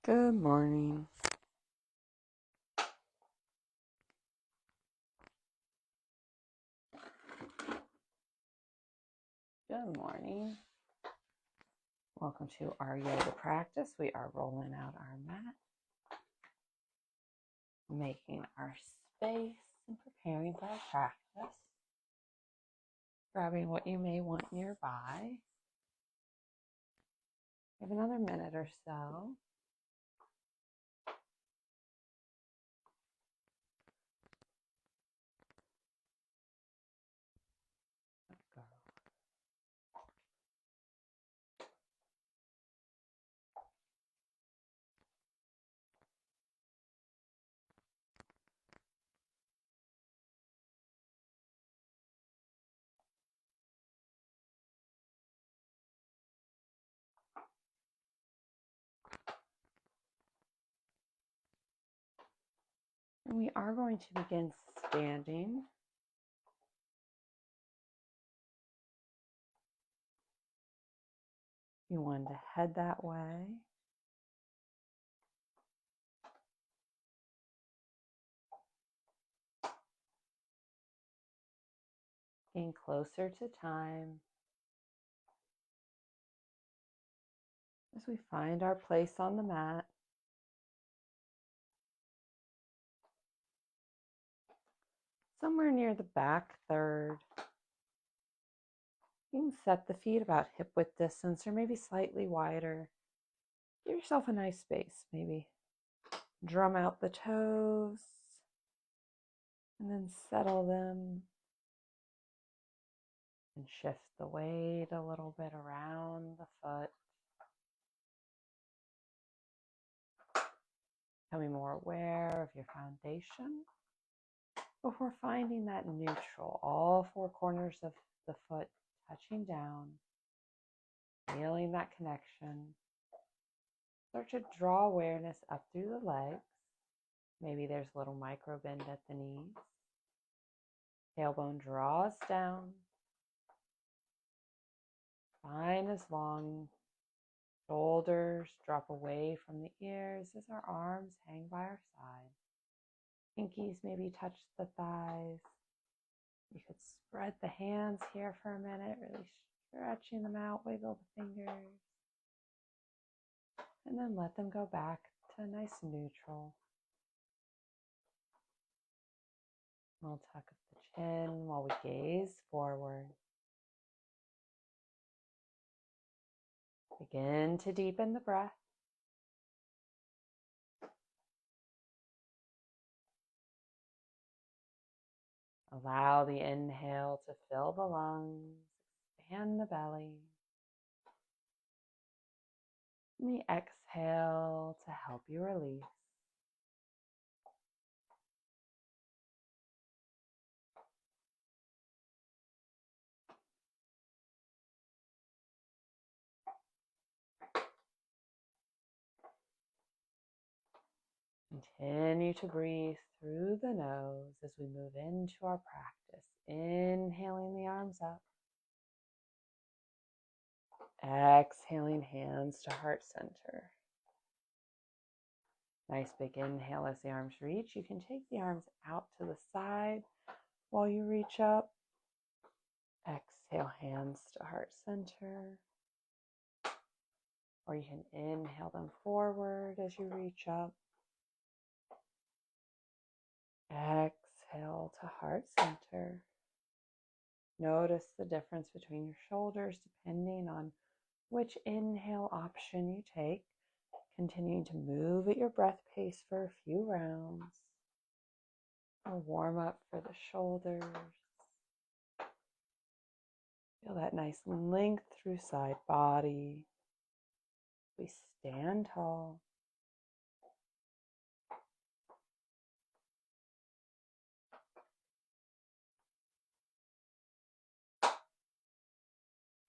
Good morning. Good morning. Welcome to our yoga practice. We are rolling out our mat, making our space and preparing for our practice. Grabbing what you may want nearby. We have another minute or so. Let's go. And we are going to begin standing. You want to head that way. Getting closer to time as we find our place on the mat. Somewhere near the back third. You can set the feet about hip width distance or maybe slightly wider. Give yourself a nice space. Maybe drum out the toes and then settle them and shift the weight a little bit around the foot. Becoming more aware of your foundation before finding that neutral, all four corners of the foot touching down, feeling that connection. Start to draw awareness up through the legs. Maybe there's a little micro bend at the knees. Tailbone draws down. Spine is long. Shoulders drop away from the ears as our arms hang by our side. Pinkies maybe touch the thighs. You could spread the hands here for a minute, really stretching them out, wiggle the fingers. And then let them go back to a nice neutral. We'll tuck up the chin while we gaze forward. Begin to deepen the breath. Allow the inhale to fill the lungs, expand the belly. And the exhale to help you release. Continue to breathe through the nose as we move into our practice. Inhaling the arms up. Exhaling hands to heart center. Nice big inhale as the arms reach. You can take the arms out to the side while you reach up. Exhale, hands to heart center. Or you can inhale them forward as you reach up. Exhale to heart center. Notice the difference between your shoulders depending on which inhale option you take. Continuing to move at your breath pace for a few rounds. A warm up for the shoulders. Feel that nice length through side body. We stand tall.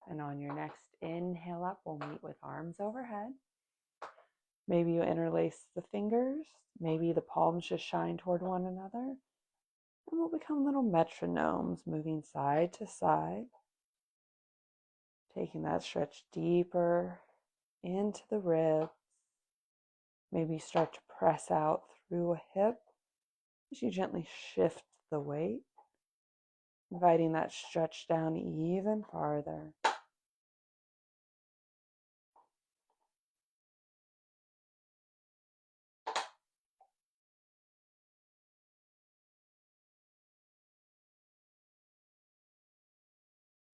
And on your next inhale up, we'll meet with arms overhead. Maybe you interlace the fingers. Maybe the palms just shine toward one another. And we'll become little metronomes, moving side to side. Taking that stretch deeper into the ribs. Maybe start to press out through a hip as you gently shift the weight, inviting that stretch down even farther.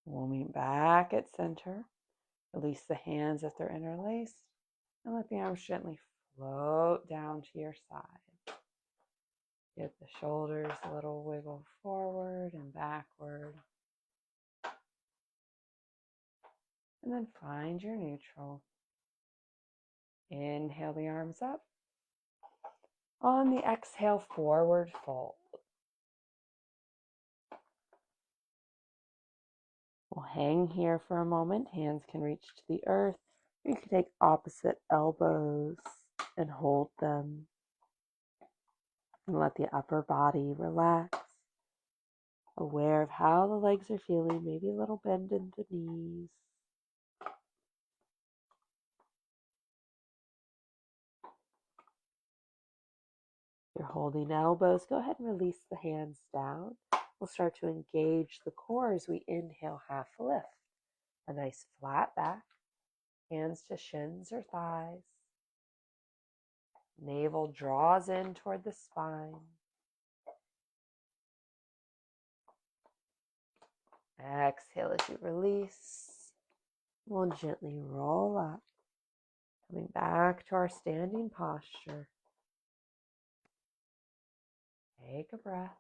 We'll meet back at center. Release the hands if they're interlaced, and let the arms gently float down to your side. Give the shoulders a little wiggle forward and backward. And then find your neutral. Inhale the arms up. On the exhale, forward fold. We'll hang here for a moment. Hands can reach to the earth. You can take opposite elbows and hold them. And let the upper body relax. Aware of how the legs are feeling, maybe a little bend in the knees. You're holding elbows. Go ahead and release the hands down. We'll start to engage the core as we inhale, half lift. A nice flat back. Hands to shins or thighs. Navel draws in toward the spine. Exhale as you release. We'll gently roll up. Coming back to our standing posture. Take a breath.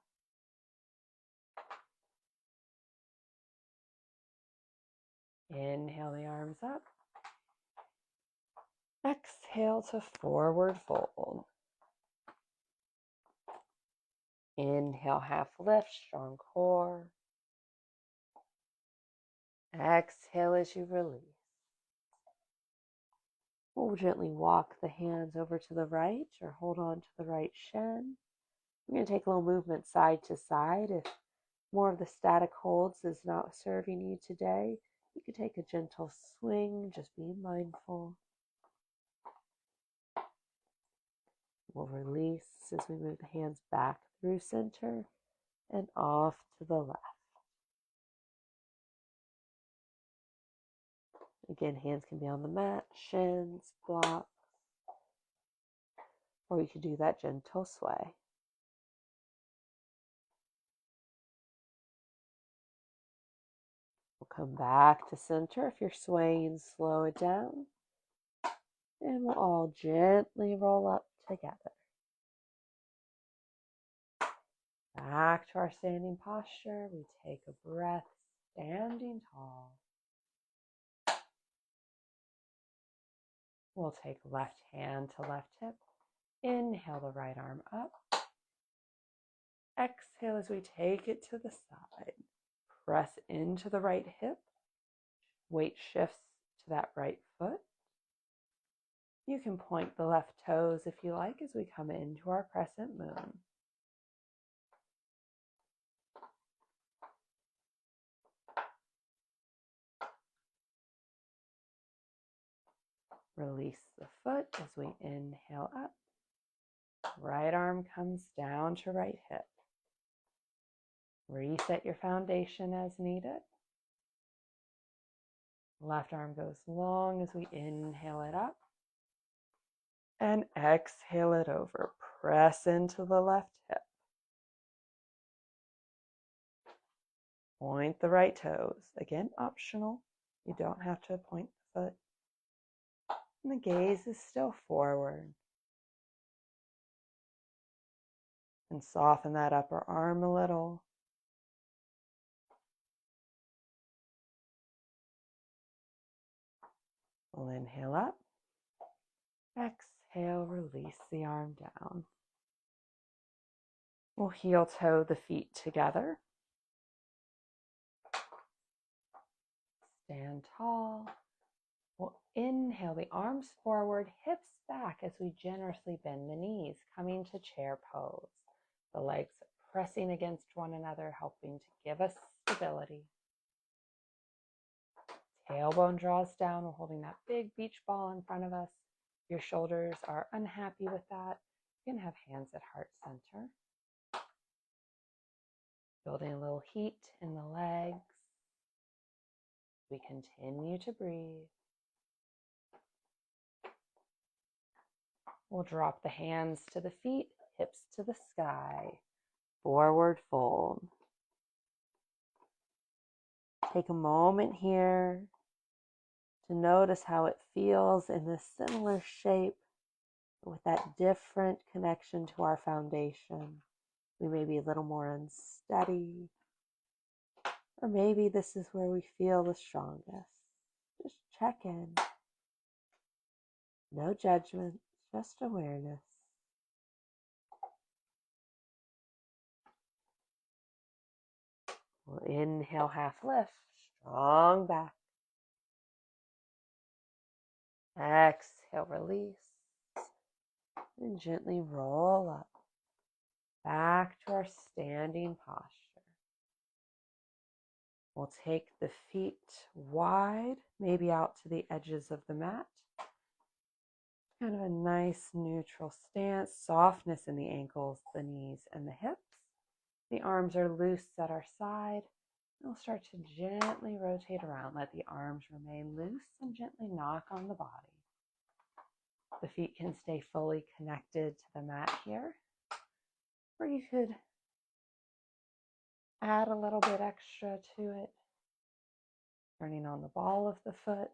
Inhale the arms up. Exhale to forward fold. Inhale, half lift, strong core. Exhale as you release. We'll gently walk the hands over to the right or hold on to the right shin. We're going to take a little movement side to side. If more of the static holds is not serving you today, you could take a gentle swing, just be mindful. We'll release as we move the hands back through center and off to the left. Again, hands can be on the mat, shins, blocks, or you could do that gentle sway. We'll come back to center. If you're swaying, slow it down. And we'll all gently roll up together. Back to our standing posture. We take a breath, standing tall. We'll take left hand to left hip. Inhale the right arm up. Exhale as we take it to the side. Press into the right hip. Weight shifts to that right foot. You can point the left toes if you like as we come into our crescent moon. Release the foot as we inhale up. Right arm comes down to right hip. Reset your foundation as needed. Left arm goes long as we inhale it up. And exhale it over. Press into the left hip. Point the right toes. Again, optional. You don't have to point the foot. And the gaze is still forward. And soften that upper arm a little. We'll inhale up. Exhale, release the arm down. We'll heel toe the feet together. Stand tall. We'll inhale the arms forward, hips back as we generously bend the knees, coming to chair pose. The legs pressing against one another, helping to give us stability. Tailbone draws down. We're holding that big beach ball in front of us. your shoulders are unhappy with that, you can have hands at heart center. Building a little heat in the legs. We continue to breathe. We'll drop the hands to the feet, hips to the sky, forward fold. Take a moment here to notice how it feels in this similar shape with that different connection to our foundation. We may be a little more unsteady, or maybe this is where we feel the strongest. Just check in. No judgment, just awareness. We'll inhale, half lift, strong back. Exhale, release. And gently roll up. Back to our standing posture. We'll take the feet wide, maybe out to the edges of the mat. Kind of a nice neutral stance, softness in the ankles, the knees, and the hips. The arms are loose at our side. We'll start to gently rotate around. Let the arms remain loose and gently knock on the body. The feet can stay fully connected to the mat here. Or you could add a little bit extra to it, turning on the ball of the foot.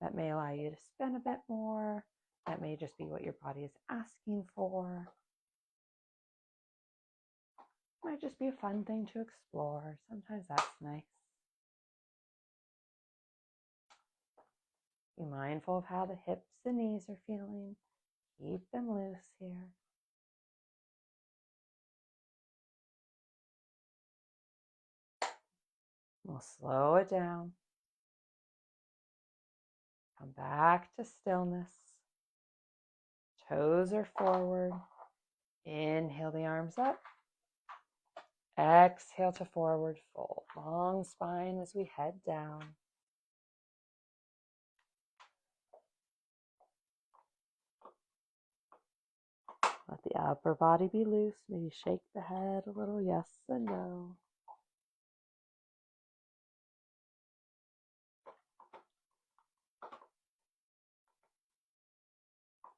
That may allow you to spin a bit more. That may just be what your body is asking for. Might just be a fun thing to explore. Sometimes that's nice. Be mindful of how the hips and knees are feeling. Keep them loose here. We'll slow it down. Come back to stillness. Toes are forward. Inhale the arms up. Exhale to forward fold. Long spine as we head down. Let the upper body be loose. Maybe shake the head a little, yes and no.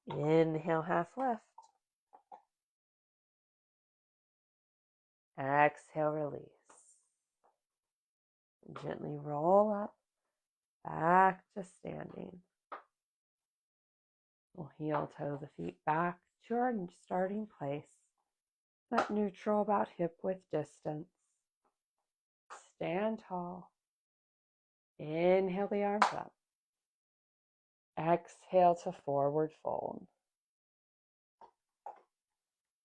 Inhale, half lift. Exhale, release. Gently roll up, back to standing. We'll heel toe the feet back to our starting place. That neutral, about hip width distance. Stand tall. Inhale the arms up. Exhale to forward fold.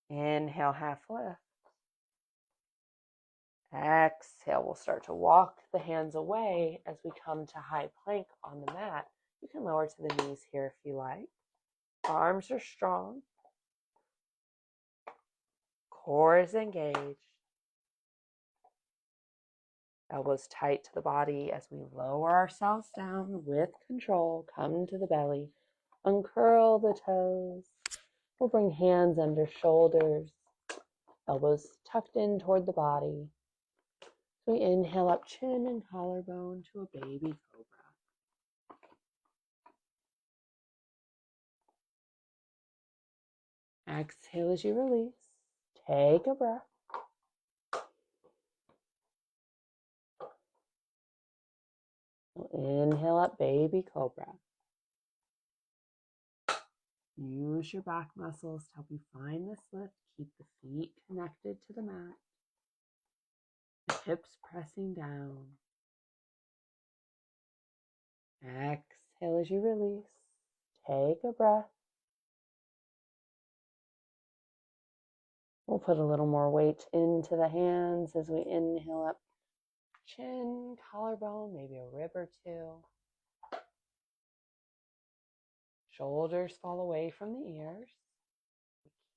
Inhale, half lift. Exhale, we'll start to walk the hands away as we come to high plank on the mat. You can lower to the knees here if you like. Arms are strong. Core is engaged. Elbows tight to the body as we lower ourselves down with control. Come to the belly. Uncurl the toes. We'll bring hands under shoulders. Elbows tucked in toward the body. We inhale up chin and collarbone to a baby cobra. Exhale as you release. Take a breath. Inhale up, baby cobra. Use your back muscles to help you find this lift. Keep the feet connected to the mat. The hips pressing down. Exhale as you release. Take a breath. We'll put a little more weight into the hands as we inhale up. Chin, collarbone, maybe a rib or two. Shoulders fall away from the ears.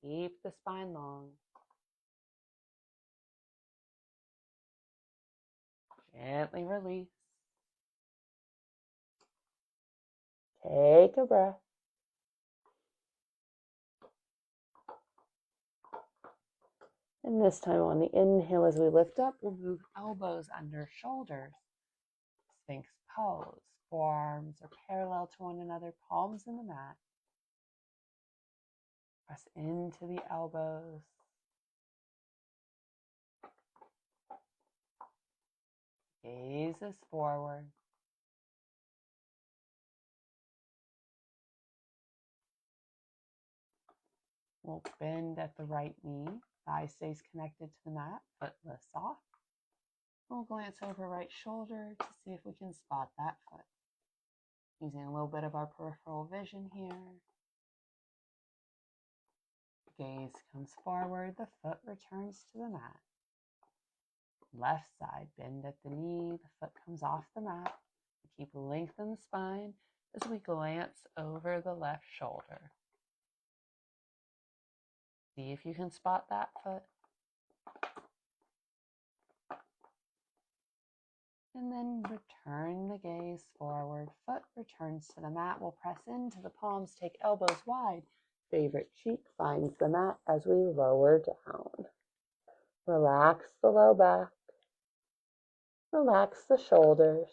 Keep the spine long. Gently release. Take a breath. And this time on the inhale, as we lift up, we'll move elbows under shoulders. Sphinx pose. Forearms are parallel to one another, palms in the mat. Press into the elbows. Gazes forward. We'll bend at the right knee. Thigh stays connected to the mat. Foot lifts off. We'll glance over right shoulder to see if we can spot that foot. Using a little bit of our peripheral vision here. Gaze comes forward. The foot returns to the mat. Left side, bend at the knee. The foot comes off the mat. Keep lengthen the spine as we glance over the left shoulder. See if you can spot that foot. And then return the gaze forward. Foot returns to the mat. We'll press into the palms, take elbows wide. Favorite cheek finds the mat as we lower down. Relax the low back. Relax the shoulders.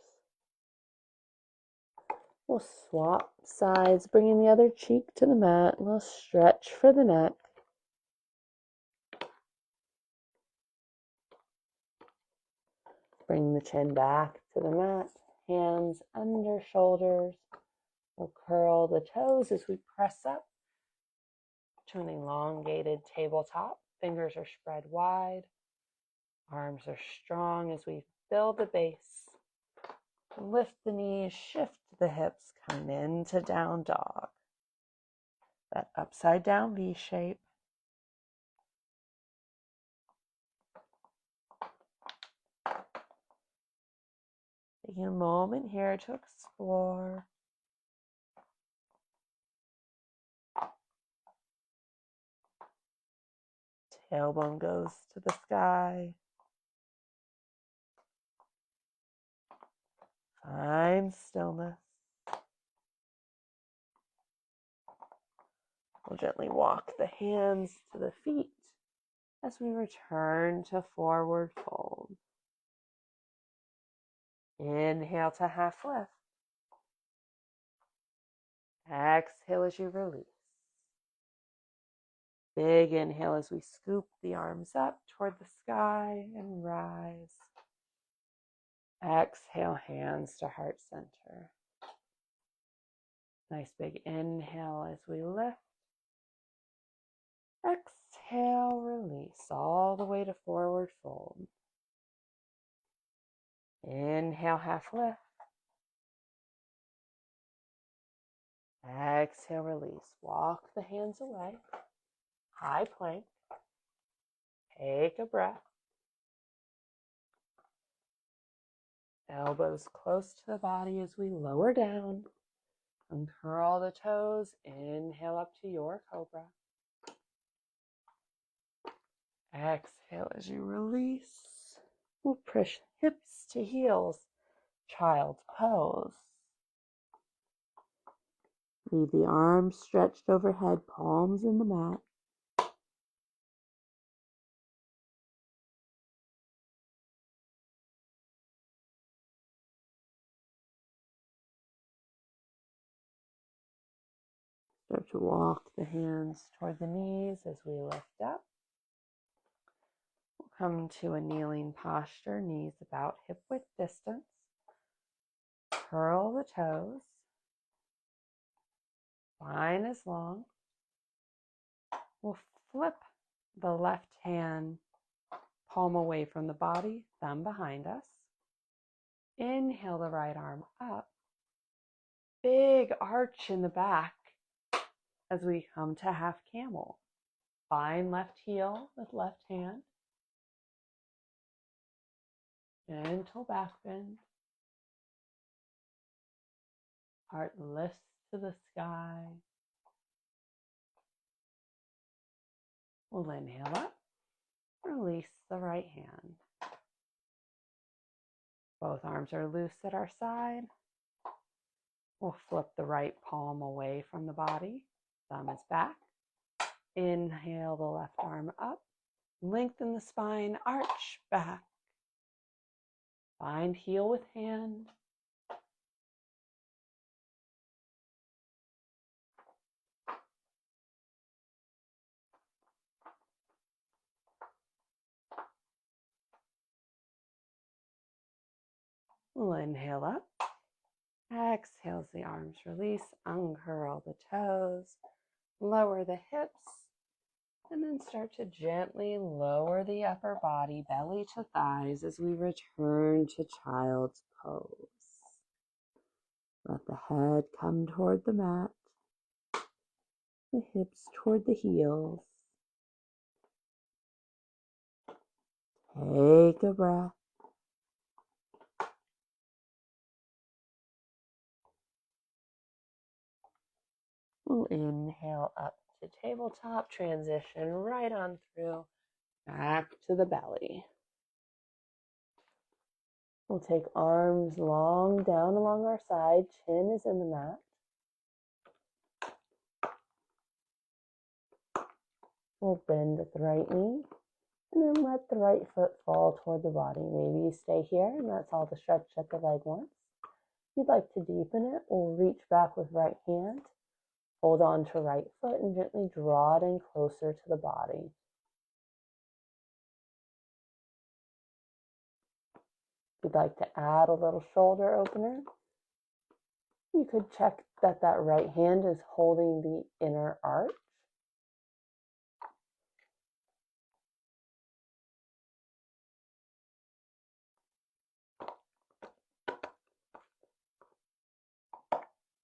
We'll swap sides, bringing the other cheek to the mat. We'll stretch for the neck. Bring the chin back to the mat, hands under shoulders. We'll curl the toes as we press up to an elongated tabletop. Fingers are spread wide. Arms are strong as we build the base. Lift the knees, shift the hips, coming into down dog. That upside down V shape. Taking a moment here to explore. Tailbone goes to the sky. Find stillness. We'll gently walk the hands to the feet as we return to forward fold. Inhale to half lift. Exhale as you release. Big inhale as we scoop the arms up toward the sky and rise. Exhale, hands to heart center. Nice big inhale as we lift. Exhale, release all the way to forward fold. Inhale, half lift. Exhale, release. Walk the hands away. High plank. Take a breath. Elbows close to the body as we lower down. Uncurl the toes. Inhale up to your cobra. Exhale as you release. We'll push hips to heels. Child's pose. Leave the arms stretched overhead, palms in the mat. Start to walk the hands toward the knees as we lift up. We'll come to a kneeling posture, knees about hip width distance. Curl the toes. Spine is long. We'll flip the left hand palm away from the body, thumb behind us. Inhale the right arm up. Big arch in the back as we come to half camel. Find left heel with left hand. Gentle back bend. Heart lifts to the sky. We'll inhale up. Release the right hand. Both arms are loose at our side. We'll flip the right palm away from the body. Thumb is back. Inhale the left arm up. Lengthen the spine, arch back. Find heel with hand. We'll inhale up. Exhale as the arms release. Uncurl the toes. Lower the hips. And then start to gently lower the upper body, belly to thighs, as we return to child's pose. Let the head come toward the mat, the hips toward the heels. Take a breath. We'll inhale up to tabletop, transition right on through, back to the belly. We'll take arms long down along our side, chin is in the mat. We'll bend at the right knee, and then let the right foot fall toward the body. Maybe you stay here, and that's all the stretch that the leg wants. If you'd like to deepen it, we'll reach back with right hand, hold on to right foot, and gently draw it in closer to the body. If you'd like to add a little shoulder opener, you could check that that right hand is holding the inner arch.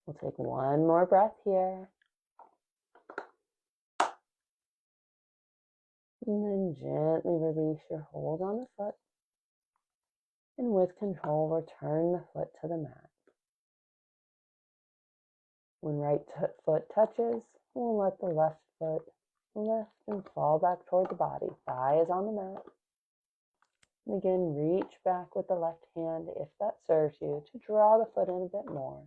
We'll take one more breath here. And then gently release your hold on the foot. And with control, return the foot to the mat. When right foot touches, we'll let the left foot lift and fall back toward the body. Thigh is on the mat. And again, reach back with the left hand, if that serves you, to draw the foot in a bit more.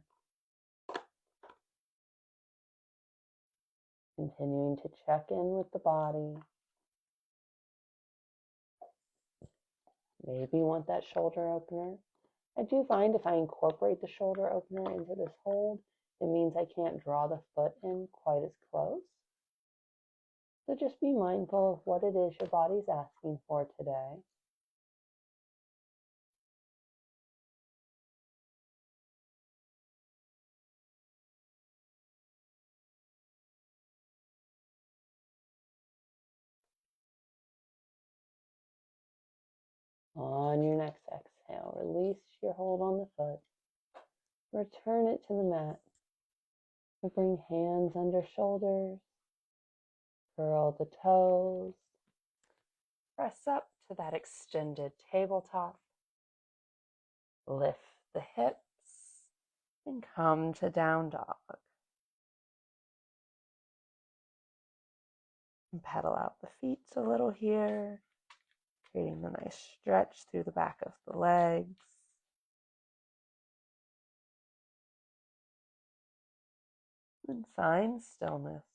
Continuing to check in with the body. Maybe you want that shoulder opener. I do find if I incorporate the shoulder opener into this hold, it means I can't draw the foot in quite as close. So just be mindful of what it is your body's asking for today. On your next exhale, release your hold on the foot. Return it to the mat. Bring hands under shoulders. Curl the toes. Press up to that extended tabletop. Lift the hips and come to down dog. And pedal out the feet a little here, creating a nice stretch through the back of the legs. And find stillness.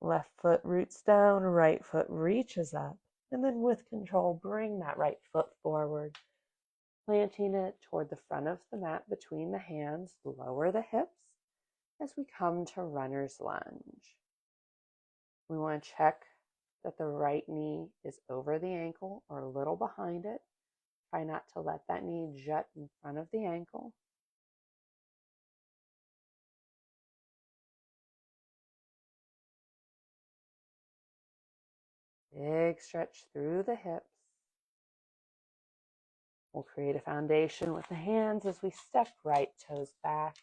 Left foot roots down, right foot reaches up. And then with control, bring that right foot forward, planting it toward the front of the mat between the hands. Lower the hips as we come to runner's lunge. We want to check that the right knee is over the ankle or a little behind it. Try not to let that knee jut in front of the ankle. Big stretch through the hips. We'll create a foundation with the hands as we step right toes back,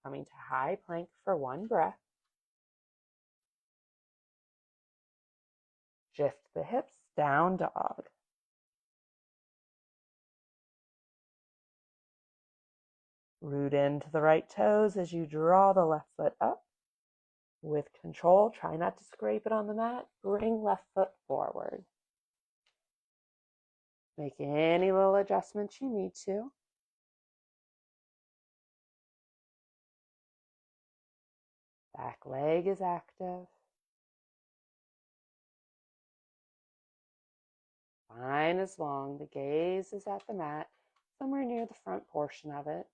coming to high plank for one breath. Shift the hips, down dog. Root into the right toes as you draw the left foot up. With control, try not to scrape it on the mat. Bring left foot forward. Make any little adjustments you need to. Back leg is active. spine is long, the gaze is at the mat, somewhere near the front portion of it.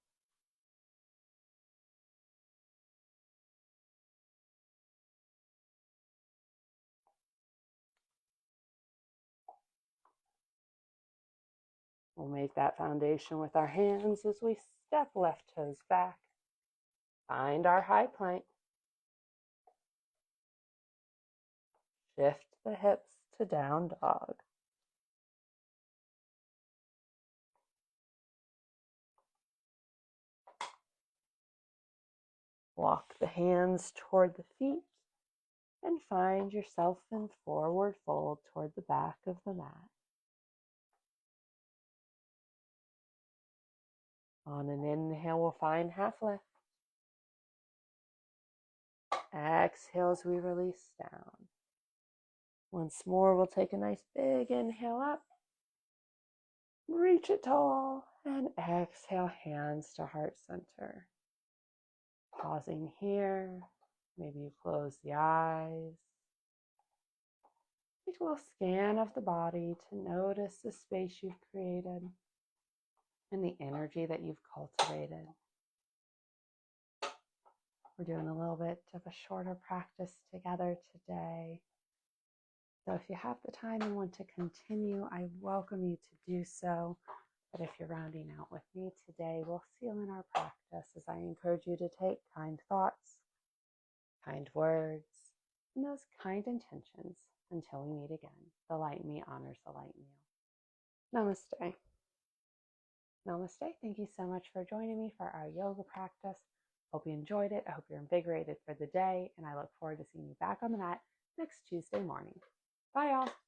We'll make that foundation with our hands as we step left toes back. Find our high plank. Shift the hips to down dog. Walk the hands toward the feet and find yourself in forward fold toward the back of the mat. On an inhale, we'll find half lift. Exhale as we release down. Once more, we'll take a nice big inhale up. Reach it tall and exhale, hands to heart center. Pausing here, maybe you close the eyes. Take a little scan of the body to notice the space you've created and the energy that you've cultivated. We're doing a little bit of a shorter practice together today. So if you have the time and want to continue, I welcome you to do so. But if you're rounding out with me today, we'll seal in our practice as I encourage you to take kind thoughts, kind words, and those kind intentions until we meet again. The light in me honors the light in you. Namaste. Namaste. Thank you so much for joining me for our yoga practice. Hope you enjoyed it. I hope you're invigorated for the day, and I look forward to seeing you back on the mat next Tuesday morning. Bye, y'all.